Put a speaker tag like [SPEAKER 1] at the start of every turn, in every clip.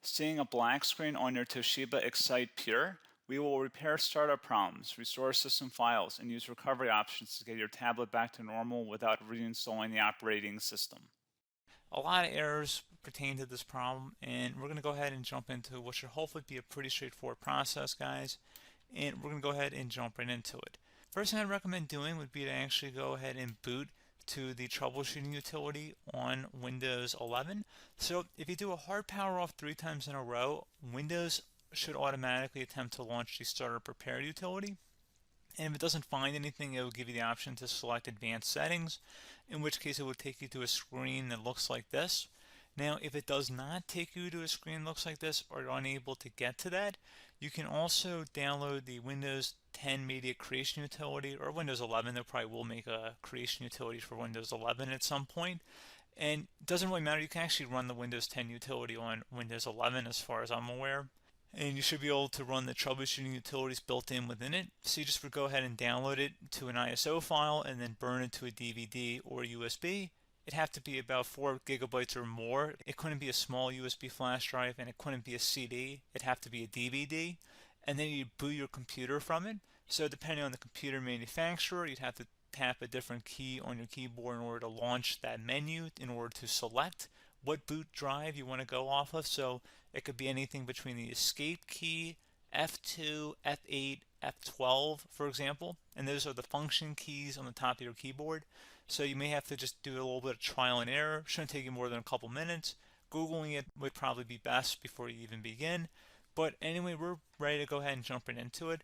[SPEAKER 1] Seeing a black screen on your Toshiba Excite Pure, we will repair startup problems, restore system files, and use recovery options to get your tablet back to normal without reinstalling the operating system.
[SPEAKER 2] A lot of errors pertain to this problem, and we're going to go ahead and jump into what should hopefully be a pretty straightforward process, guys. And we're going to go ahead and jump right into it. First thing I'd recommend doing would be to actually go ahead and boot to the troubleshooting utility on Windows 11. So if you do a hard power off 3 times in a row, Windows should automatically attempt to launch the startup repair utility. And if it doesn't find anything, it will give you the option to select advanced settings, in which case it will take you to a screen that looks like this. Now, if it does not take you to a screen that looks like this, or you're unable to get to that, you can also download the Windows 10 Media Creation Utility, or Windows 11. They probably will make a creation utility for Windows 11 at some point. And it doesn't really matter, you can actually run the Windows 10 utility on Windows 11 as far as I'm aware. And you should be able to run the troubleshooting utilities built in within it. So you just would go ahead and download it to an ISO file and then burn it to a DVD or USB. It'd have to be about 4 gigabytes or more. It couldn't be a small USB flash drive, and it couldn't be a CD. It'd have to be a DVD. And then you boot your computer from it. So depending on the computer manufacturer, you'd have to tap a different key on your keyboard in order to launch that menu, in order to select what boot drive you want to go off of. So it could be anything between the escape key, F2, F8, F12, for example, and those are the function keys on the top of your keyboard. So you may have to just do a little bit of trial and error. Shouldn't take you more than a couple minutes. Googling it would probably be best before you even begin. But anyway, we're ready to go ahead and jump right into it.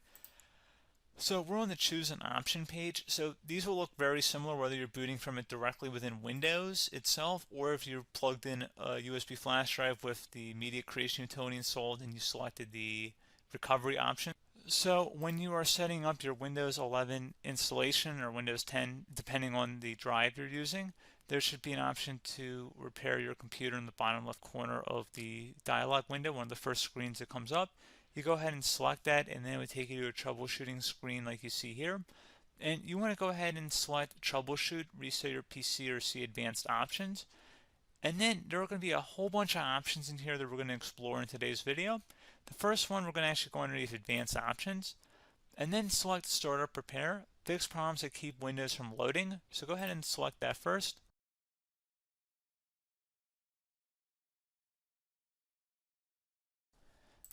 [SPEAKER 2] So we're on the choose an option page. So these will look very similar whether you're booting from it directly within Windows itself, or if you're plugged in a USB flash drive with the media creation utility installed and you selected the recovery option. So when you are setting up your Windows 11 installation or Windows 10, depending on the drive you're using, there should be an option to repair your computer in the bottom left corner of the dialog window, one of the first screens that comes up. You go ahead and select that, and then it would take you to a troubleshooting screen like you see here. And you want to go ahead and select troubleshoot, reset your PC, or see advanced options. And then there are going to be a whole bunch of options in here that we're going to explore in today's video. The first one, we're going to actually go underneath advanced options and then select startup repair, fix problems that keep Windows from loading. So go ahead and select that first.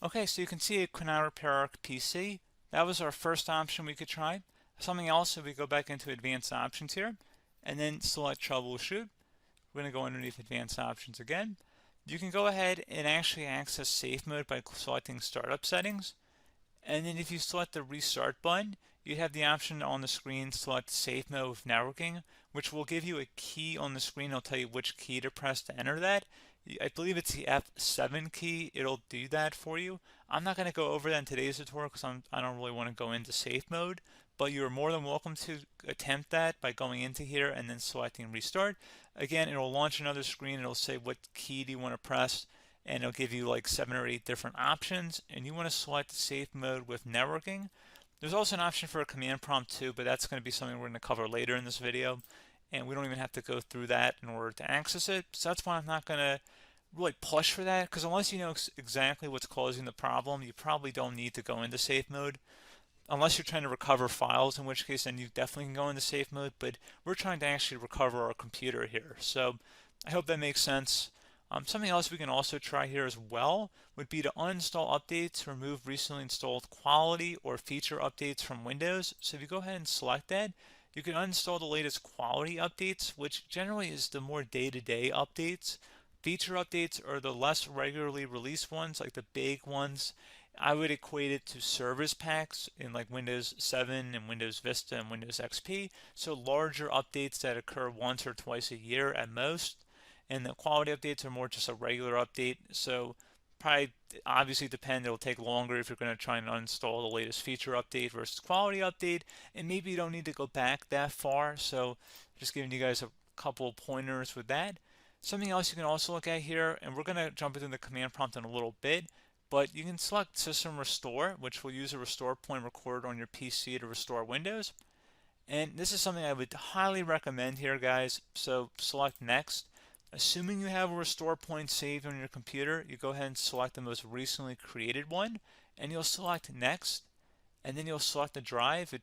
[SPEAKER 2] Okay, so you can see it could now repair our PC. That was our first option we could try. Something else, if we go back into advanced options here and then select troubleshoot, we're going to go underneath advanced options again. You can go ahead and actually access safe mode by selecting startup settings. And then if you select the restart button, you have the option on the screen select safe mode with networking, which will give you a key on the screen. It'll tell you which key to press to enter that. I believe it's the F7 key. It'll do that for you. I'm not going to go over that in today's tutorial because I don't really want to go into safe mode, but you're more than welcome to attempt that by going into here and then selecting restart. Again, it'll launch another screen. It'll say what key do you want to press, and it'll give you like 7 or 8 different options, and you want to select safe mode with networking. There's also an option for a command prompt too, but that's going to be something we're going to cover later in this video, and we don't even have to go through that in order to access it. So that's why I'm not going to really push for that, because unless you know exactly what's causing the problem, you probably don't need to go into safe mode. Unless you're trying to recover files, in which case then you definitely can go into safe mode, but we're trying to actually recover our computer here. So I hope that makes sense. Something else we can also try here as well would be to uninstall updates, remove recently installed quality or feature updates from Windows. So if you go ahead and select that, you can uninstall the latest quality updates, which generally is the more day-to-day updates. Feature updates are the less regularly released ones, like the big ones. I would equate it to service packs in like Windows 7 and Windows Vista and Windows XP. So larger updates that occur once or twice a year at most. And the quality updates are more just a regular update. So probably obviously depend, it'll take longer if you're going to try and uninstall the latest feature update versus quality update. And maybe you don't need to go back that far. So just giving you guys a couple of pointers with that. Something else you can also look at here, and we're going to jump into the command prompt in a little bit, but you can select System Restore, which will use a restore point recorded on your PC to restore Windows. And this is something I would highly recommend here, guys. So select Next. Assuming you have a restore point saved on your computer, you go ahead and select the most recently created one, and you'll select next, and then you'll select the drive. You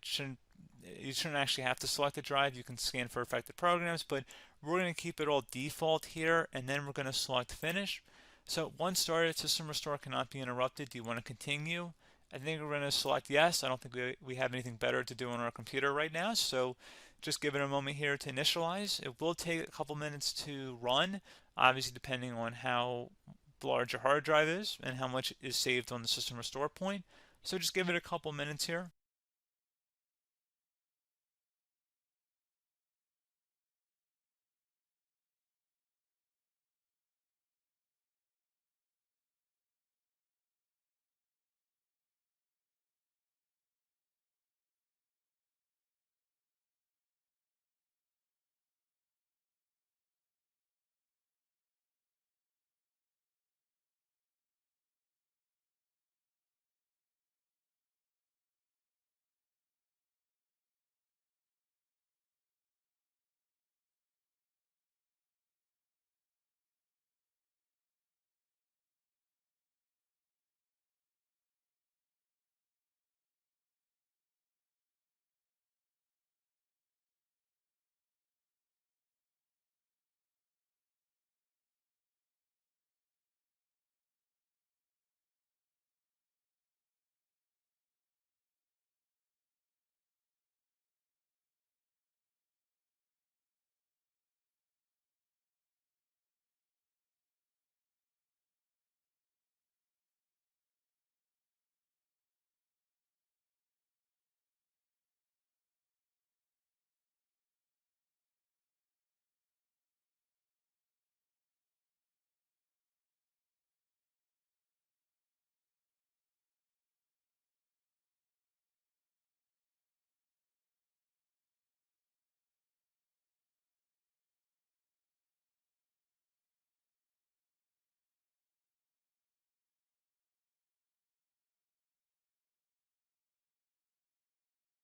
[SPEAKER 2] shouldn't actually have to select the drive. You can scan for affected programs, but we're going to keep it all default here, and then we're going to select finish. So once started, system restore cannot be interrupted. Do you want to continue? I think we're going to select yes. I don't think we have anything better to do on our computer right now, so just give it a moment here to initialize. It will take a couple minutes to run, obviously depending on how large your hard drive is and how much is saved on the system restore point. So just give it a couple minutes here.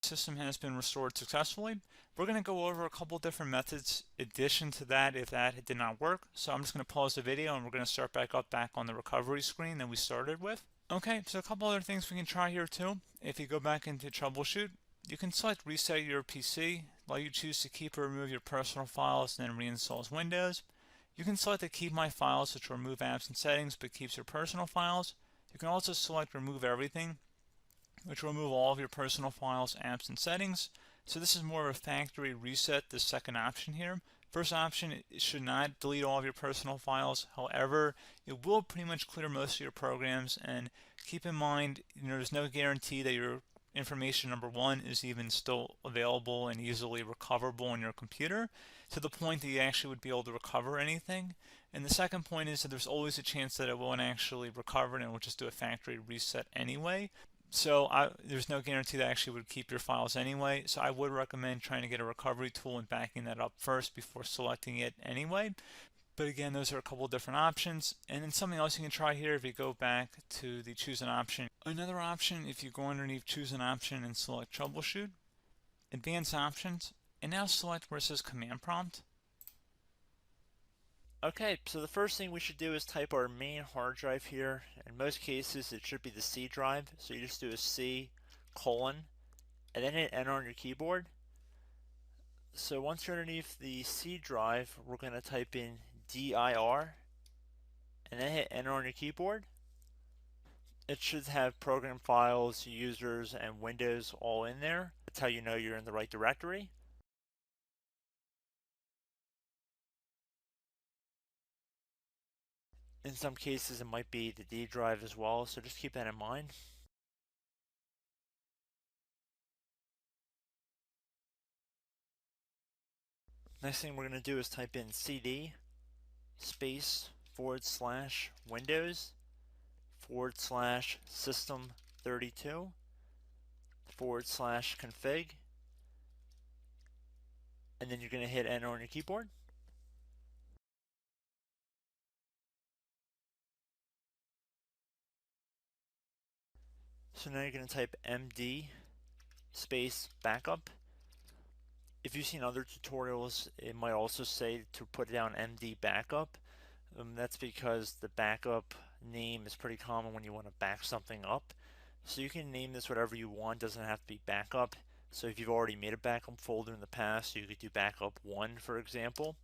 [SPEAKER 2] System has been restored successfully. We're going to go over a couple different methods addition to that if that did not work. So I'm just going to pause the video and we're going to start back up back on the recovery screen that we started with. Okay, so a couple other things we can try here too. If you go back into Troubleshoot, you can select reset your PC, let you choose to keep or remove your personal files and then reinstalls Windows. You can select to keep my files, which will remove apps and settings but keeps your personal files. You can also select remove everything, which will remove all of your personal files, apps, and settings. So this is more of a factory reset, the second option here. First option, it should not delete all of your personal files. However, it will pretty much clear most of your programs. And keep in mind, there's no guarantee that your information, number one, is even still available and easily recoverable on your computer to the point that you actually would be able to recover anything. And the second point is that there's always a chance that it won't actually recover and it will just do a factory reset anyway. So there's no guarantee that actually would keep your files anyway. So I would recommend trying to get a recovery tool and backing that up first before selecting it anyway. But again, those are a couple different options. And then something else you can try here if you go back to the choose an option. Another option, if you go underneath choose an option and select troubleshoot, advanced options, and now select where it says command prompt.
[SPEAKER 3] Okay, so the first thing we should do is type our main hard drive here. In most cases, it should be the C drive. So you just do a C colon and then hit enter on your keyboard. So once you're underneath the C drive, we're going to type in dir and then hit enter on your keyboard. It should have program files, users, and Windows all in there. That's how you know you're in the right directory. In some cases, it might be the D drive as well, so just keep that in mind. Next thing we're going to do is type in cd space / Windows / system 32 / config, and then you're going to hit enter on your keyboard. So now you're going to type md space backup, If you've seen other tutorials, it might also say to put down MD backup. That's because the backup name is pretty common when you want to back something up. So you can name this whatever you want, doesn't have to be backup. So if you've already made a backup folder in the past, you could do backup 1, for example.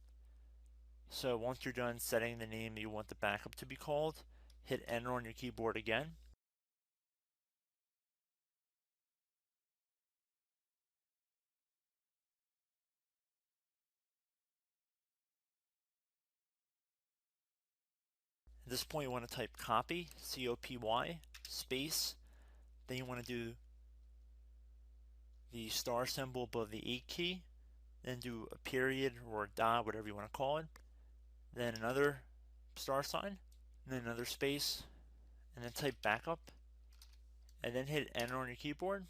[SPEAKER 3] So once you're done setting the name you want the backup to be called, hit enter on your keyboard again. At this point you want to type copy, C-O-P-Y, space, then you want to do the star symbol above the 8 key, then do a period or a dot, whatever you want to call it, then another star sign, and then another space, and then type backup, and then hit enter on your keyboard.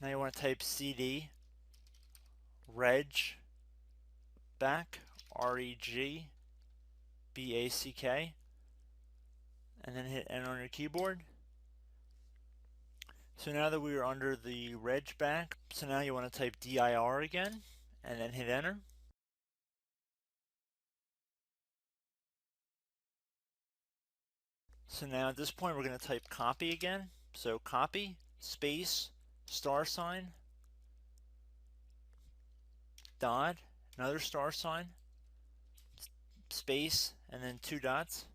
[SPEAKER 3] Now you want to type CD reg back, R-E-G-B-A-C-K, and then hit enter on your keyboard. So now that we are under the reg back, so now you want to type dir again, and then hit enter. So now at this point we're going to type copy again. So copy, space, star sign, dot, another star sign, space, and then 2 dots.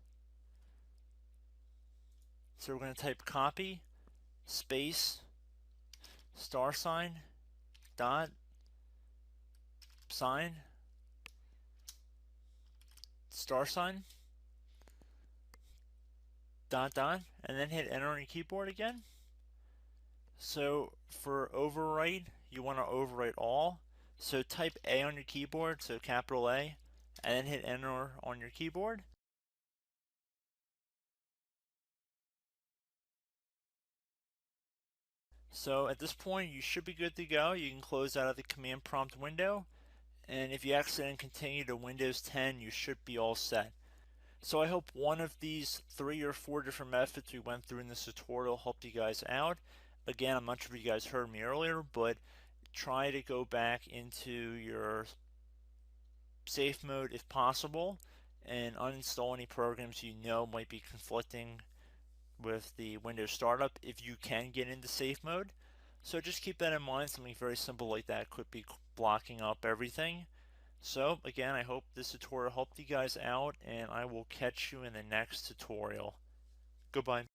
[SPEAKER 3] So we're going to type copy, space, star sign, dot, sign, star sign, dot, dot, and then hit enter on your keyboard again. So for overwrite, you want to overwrite all. So type A on your keyboard, so capital A, and then hit enter on your keyboard. So at this point you should be good to go. You can close out of the command prompt window, and if you accidentally continue to Windows 10 you should be all set. So I hope one of these 3 or 4 different methods we went through in this tutorial helped you guys out. Again, I'm not sure if you guys heard me earlier, but try to go back into your safe mode if possible and uninstall any programs you know might be conflicting with the Windows startup if you can get into safe mode. So just keep that in mind. Something very simple like that could be blocking up everything. So again, I hope this tutorial helped you guys out, and I will catch you in the next tutorial. Goodbye.